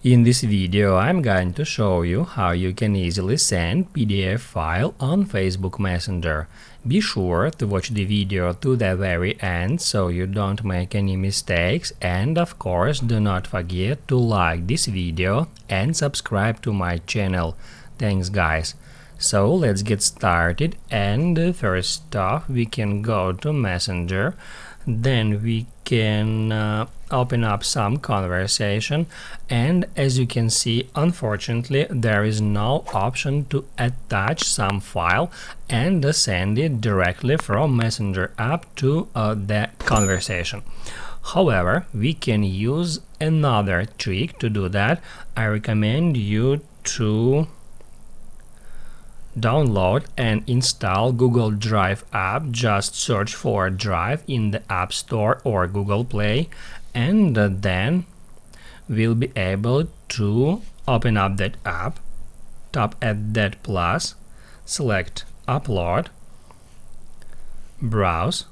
In this video, I'm going to show you how you can easily send PDF file on Facebook Messenger. Be sure to watch the video to the very end so you don't make any mistakes, and of course do not forget to like this video and subscribe to my channel. Thanks guys. So let's get started, and first off we can go to Messenger, then we can open up some conversation, and as you can see, unfortunately there is no option to attach some file and send it directly from Messenger app to the conversation. However, we can use another trick to do that. I recommend you to download and install Google Drive app. Just search for Drive in the App Store or Google Play, and then we'll be able to open up that app, tap at that plus, select Upload, browse,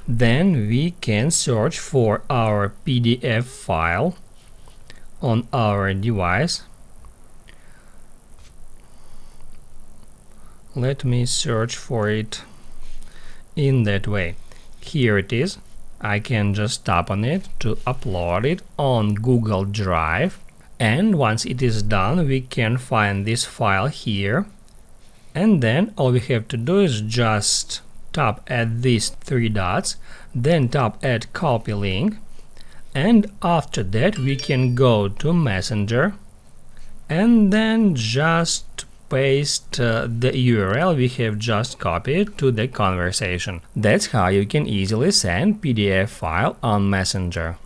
then we can search for our PDF file on our device. Let me search for it in that way. Here it is. I can just tap on it to upload it on Google Drive, and once it is done we can find this file here, and then all we have to do is just tap at these three dots, then tap at copy link, and after that we can go to Messenger and then just paste the URL we have just copied to the conversation. That's how you can easily send PDF file on Messenger.